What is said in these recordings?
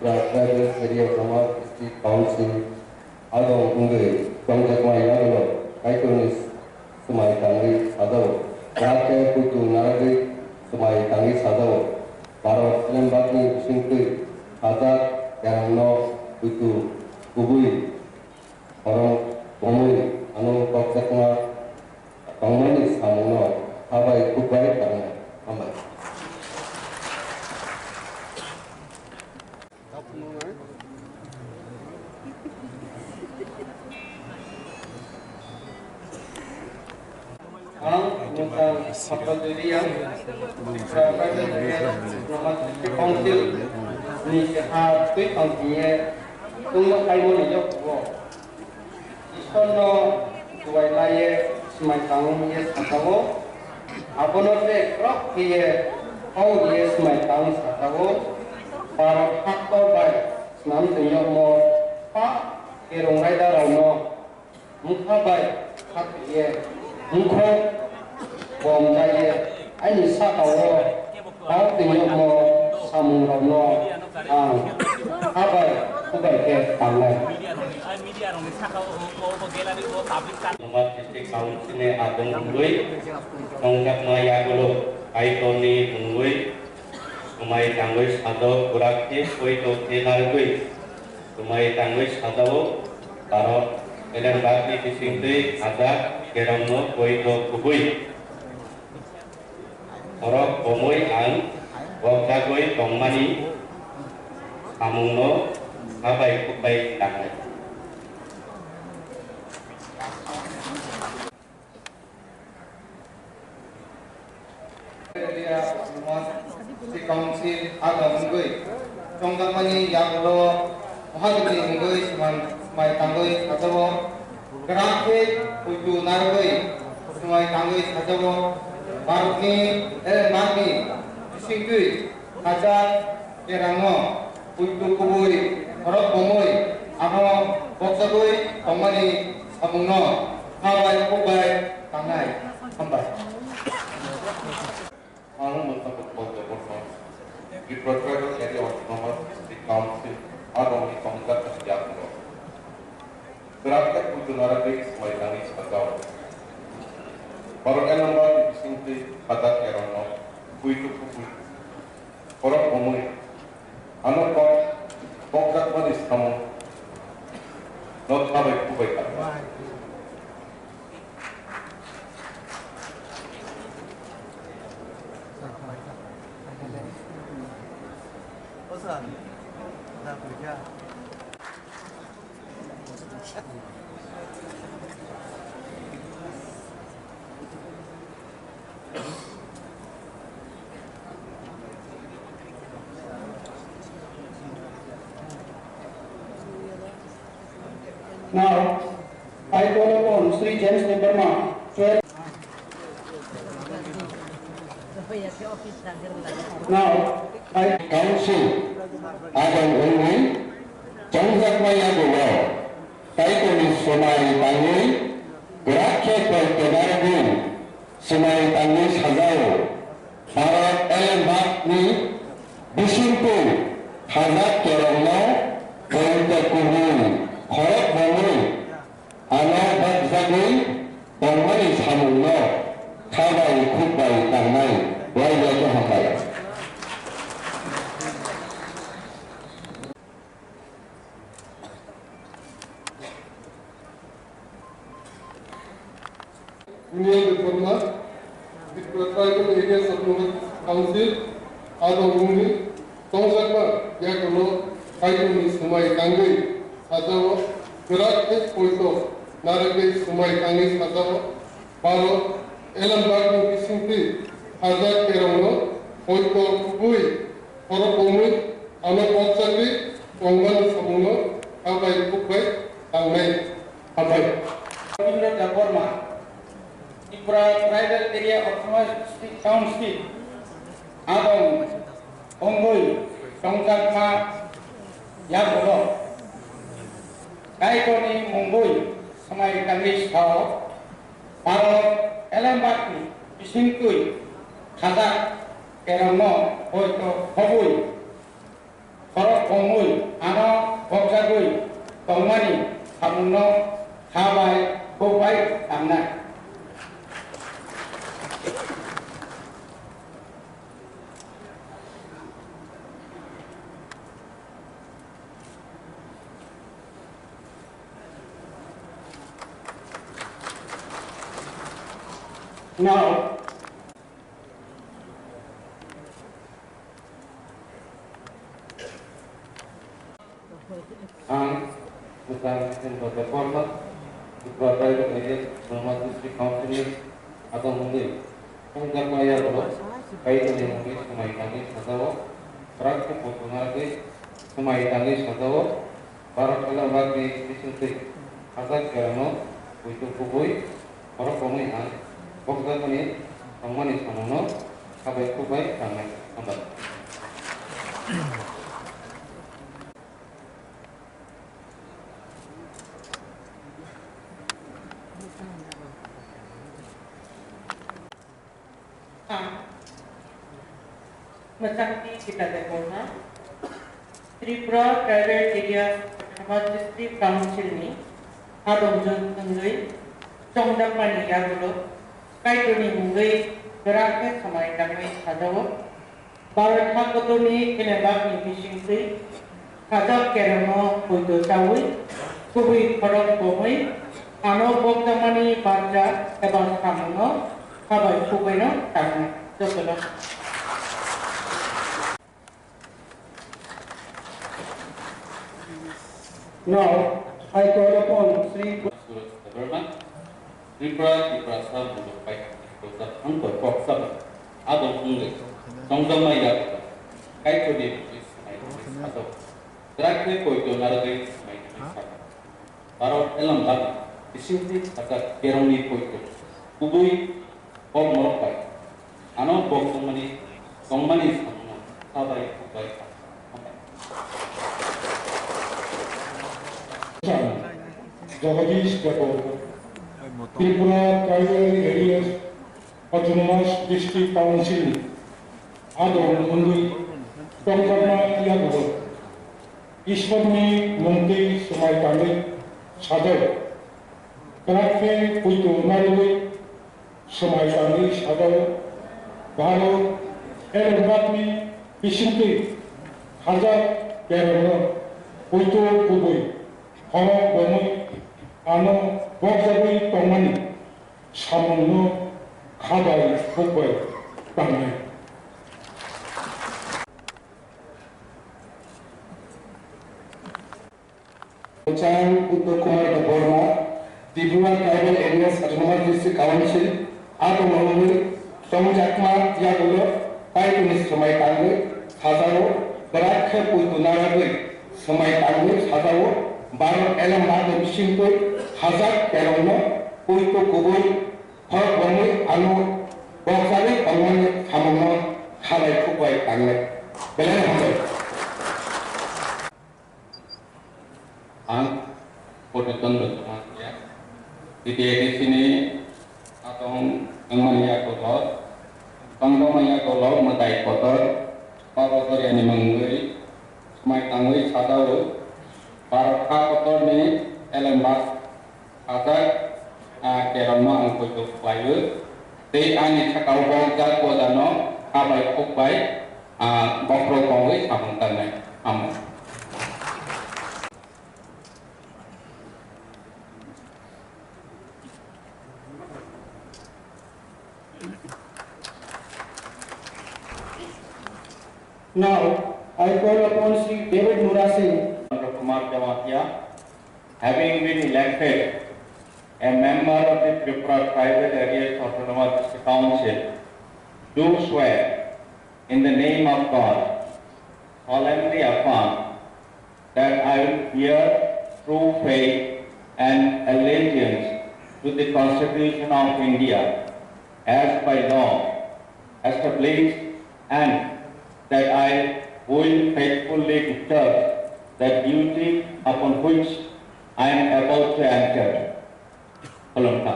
Private area Brahma District Council Adong Ungai Tongjakma Yagulo Kaitonis Sumai Tangi Sadao Rake Putu Naragi Sumai Tangi Sadao Paro Lembakni Singkui Hadak Yarangno Putu Kubui Orang Bomui Anu Tongjakma Tongmani Samuno Habai Kubai Tangi Amai tentang pembelian council ni hati tangkinya tunggu kayu ni jauh buat. Isono tuai laye semai tanggung ye satawo. Apa nanti kerap ye kau ye semai tanggung satawo. Para faktor baik senam tunjuk mo pak kerong raya rauno muka baik hak ye muka bom jaya ini satawo kau tunjuk mo samung rauno apa kubai ke tangan. Nomor distrik council ni Adong Ungai Tongjakma Yagulo Kaitoni Ungai Sumai Tangi Sadao Kurake Poito Tenargui Sumai Tangi Sadao Taro Elembakni Disingti Ada Kerongno Poito Kubui Orok Omoi Ang Wokjagoi Tongmani Amungno Abai Kubai Tangai di council Adong Ungai Tongjakmani Yagulo Mahagini Ungai Sumai Tangi Sadao Kerake Putu Nargai Sumai Tangi Sadao Barukni Elembakni Disingkui Hadak Yarangno Putu Kubui Orok Bomui Anu Wokjagoi Tongmani Samungno Habai Kubai Tangai Hambai Anu Mentabut Kota Borno di Private Area Autonomous District Council Adong Tongjakma Yagulo Beraktek Putu Naragi Sumai Tangi Sadao Baru Elembakni Disingti Hadak Yarangno Putu Kubui Orok Bomui Anu Tongjakmani Samung Not Habai Kubai Tangai Now, I call upon Sri James Deparma. Now, I council Adong Ungai Tongjakma Yagulo Kaitoni Sumai Tangi Kurake Poito Naragi Sumai Tangi Sadao Barat Elembakni Disingkui Hadak Kerongno Poito Kubui Orok Bomui Anu Wokjagoi Tongmani Samungno Habai Kubai Tangai Wajah Hambai Union Reforma with Private Areas Autonomous Council Adong Ungai Tongjakma Yagulo Kaitoni Sumai Tangi Sadao Kurake Poito Naragi Sumai Tangi Sadao Baru Elembakni Disingti Hadak Kerongno Poito Kubui Orok Bomui Anu Wokjagoi Tongmani Samungno Habai Kubai Tangai Habai di Private Area Autonomous District Council Adong Ungai Tongjakma यागुलो कायकोनी Mumbai समाय तंगी साव भारत एलम्बाकनी बिसिंकुई खाजा केरमनो होयतो हबुई खरक बंगुई आनो बगजागुई तंगमानी सामुनो हाबाय होबाय तांनाय Now, bukan sebagai format dibuat oleh Selamat District Council atau mungkin untuk maya dulu kait dengan mungkin semai kami satu praktik potongan lagi semai kami satu para pelajar di disuntik asal kerana itu kubui orang pemulihan bokda ini pemanis pemono kabai kubai kami ambil Masakti kita dekona Tripura Tribal Area Selamat District Council ni adong jun tenggai songdang pani yagulo kaitoni mungai geraknya samai kami hadawo barat hakotoni kenebak ni fishing tree hajak kerano puito cawi kubi korok bomai ano boktamani baca ebas kamuno kabai kubeno tangan jokelo. Now, I call upon Sri Government, Tripura Sab untuk baik, untuk proksa, adon unggul, songdang maya, kait kodi, atau terakhir koi tu narai, baru elam bag, disinti atau keroni koi tu, kubui, om morokai, ano bok songmani sama, sabai kubai. Jagadish Gator, Tripura Tribal Areas Autonomous District Council, Adon Mundui, Tongkarma Yagor, Ishwarni Munti Sumai Tande, Sadar, Karakhe Puito Narui, Sumai Tande Sadar, Bharo, Elbatni, Bishinti, Hazak, Kerala, Puito Kubui. Kalau bumi, anu bokjabi tongmani, samuno kabai kubai tangai. Ucapan Uto Kumar Deborma, Tripura Tribal Areas Autonomous District Council, atau melalui Songjakma Yagulo, Kaitunis Semai Tanggu, Hazaro, Berakhe Putu Naragui, Semai Tanggu, Hazaro, Baru elam bagi simpul hazard kerana puitu kubui hak bumi anu bangsari pangan kamu halai kubai tangan benar hamil. Poteton bersama ya. Di sini atau mengmania kotor, pangdomanya kotor metai kotor, kotor yang dimengui, semai tangui sadar. Para kotor ni elembas agar kerana angkut layu, te ani cakau bangsa kodano abai kubai bokro kongwe sabun tanai amu. Now, I call upon Sri David Murasi. Kumar Jamatia, having been elected a member of the Tripura Tribal Areas Autonomous District Council, do swear in the name of God, solemnly affirm that I will bear true faith and allegiance to the Constitution of India as by law established, and that I will faithfully discharge the duty upon which I am about to enter. Holonka.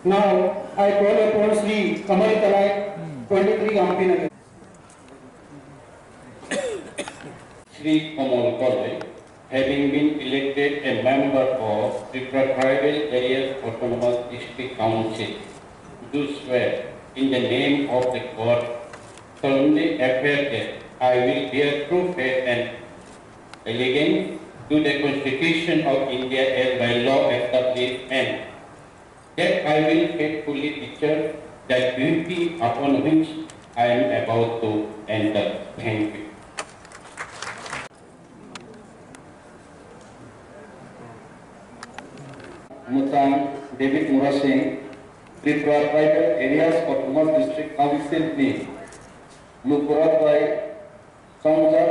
Now, I call upon Sri Kamal Talai, 23 Gampinagar. Sri Kamal Talai, having been elected a member of Tripura Tribal Areas Autonomous District Council, do swear in the name of the God solemnly affirm that I will bear true faith and allegiance to the Constitution of India as by law established, and that I will faithfully discharge the duty upon which I am about to enter. Thank you. Mutang David Murasing, Tripura Tribal Areas Autonomous District Council ni Lupurat by Sangjak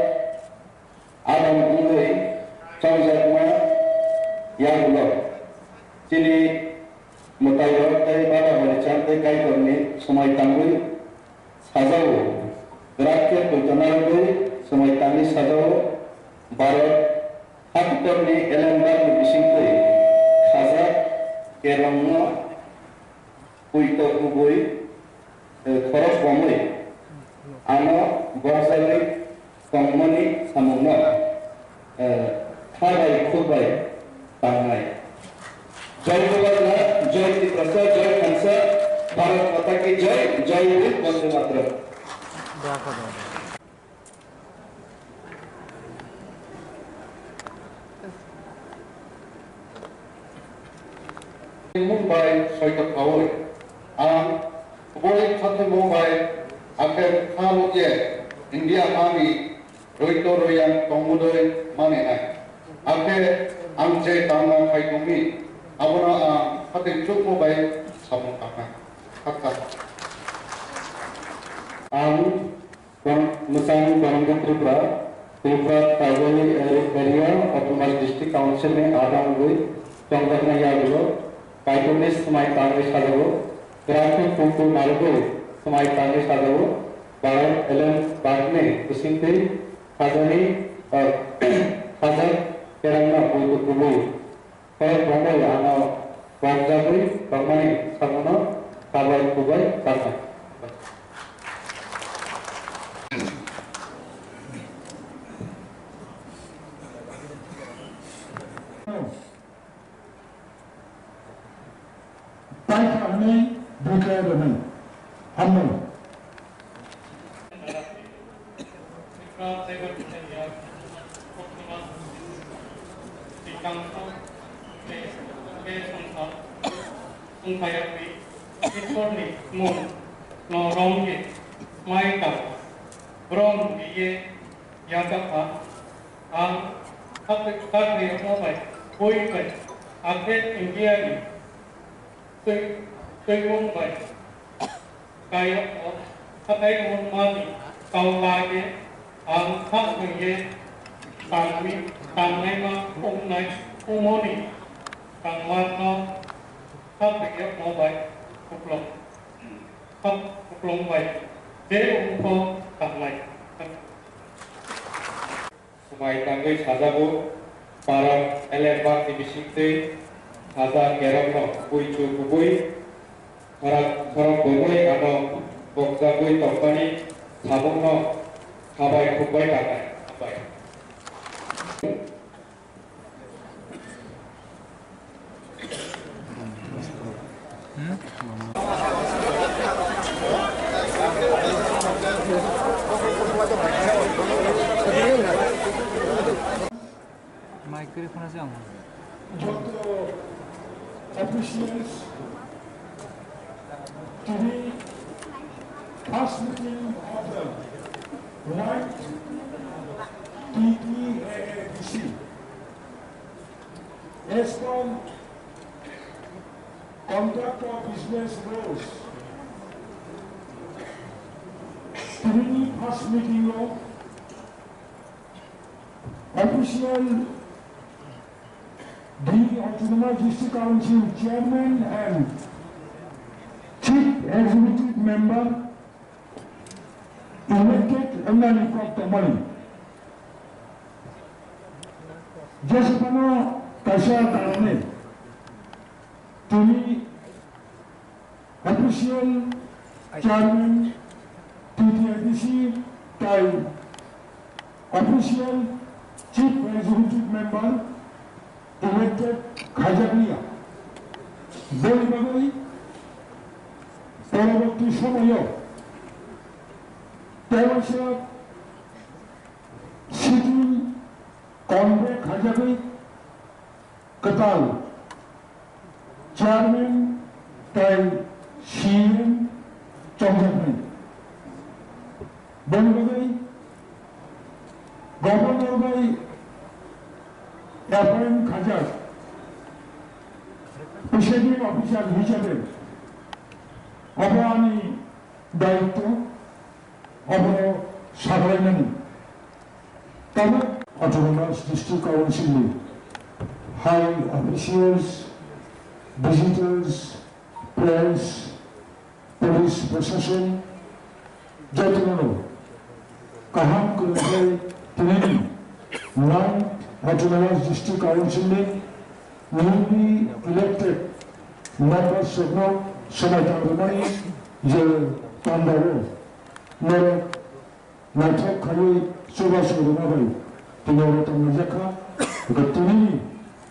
Adam Gundoi Sangjak Ma Yagulo Chini Mutayot Tay Bada Marichan Tay Kai Korni Sumai Tangui Sajau Rakyat Kutanargui Sumai Tangi Sajau Barat Hak Korni Elambar Bisingkui Khazak Kerangna Puito Kubui Khoros Bomui Ano Borsali Kongmani Samuna Tharai Kubai Tangai Jai Bhagavad Jai Tiprasa Jai Khansa Bharat Mata Ki Jai Jai Hind Vande Mataram. Mumbai Soitok Kawoi Boy Khathe Mumbai Akhir Khaluje India Army Roito Royan Tongudoi Manenai Akhir Amje Tamna Kaitumi Abona Khathe Chuk Mumbai Sabun Kakak Kakak Musang Barangam Tripura Tribal Area Autonomous District Council में आदान हुई चौंगरना यादव काइटोनिस समाई कांग्रेस साधवो ग्रामीण कुंकू नालगो समाई कांग्रेस साधवो बारह LM बागने कुसिंते खाजनी और खाजर केरंगा कुंकू कुबू पर बंगल आना वांजाबुई बंगमानी सामना काबाई कुबाई Kasa Kami bukan demi Amin. Tôi muốn vậy cái đó các cái môn mani cầu lại cái khác người cái tàng này mà ông này ông moni tàng mặt nó khác cái nó vậy cục lồng không cục lồng vậy để ông có tàng lại Sumai Tangai Sazabu Para Elembak Dibisikte Saza Kerangno Puichu Kubui Sarang Bumui Ano Bokzabui Tokani Sabungno Kabai Kubai Kakai Kabai Microphone আছে আমার যত officials to be first meeting of the right TTAADC as per conduct of business rules to be first meeting of official The Autonomous District Council Chairman and Chief Executive Member elected under Tamani. Jasapano Kasha Karane, Tuni Official Chairman, TTIDC, Tai Official Chief Executive Member, elected Khajabia. Bolibagari, পরবর্তী সময়ে তেরোশো সিটি কনভে খাজাবি কতাল chairman তাই CM চন্দ্রবাই বলবাই গভর্নর বাই অ্যাপয়েন্ট খাজা প্রেসিডিং অফিসার হিসাবে অবহানি দায়িত্ব অবহ সাধারণ তবে Autonomous District Council high officials, visitors, press, police প্রশাসন যতগুলো কাহাম করে তিনি Autonomous District Council newly elected members of Senator Romani যে তান্ডাবো মেরে নাটক খালি সুভাষ রমাবাই তিনি অবতম লেখা তিনি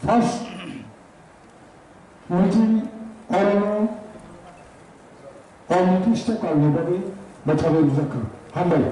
ফার্স্ট মিটিং অনির্দিষ্টকালীনভাবে মেথাবে লেখা হামবাই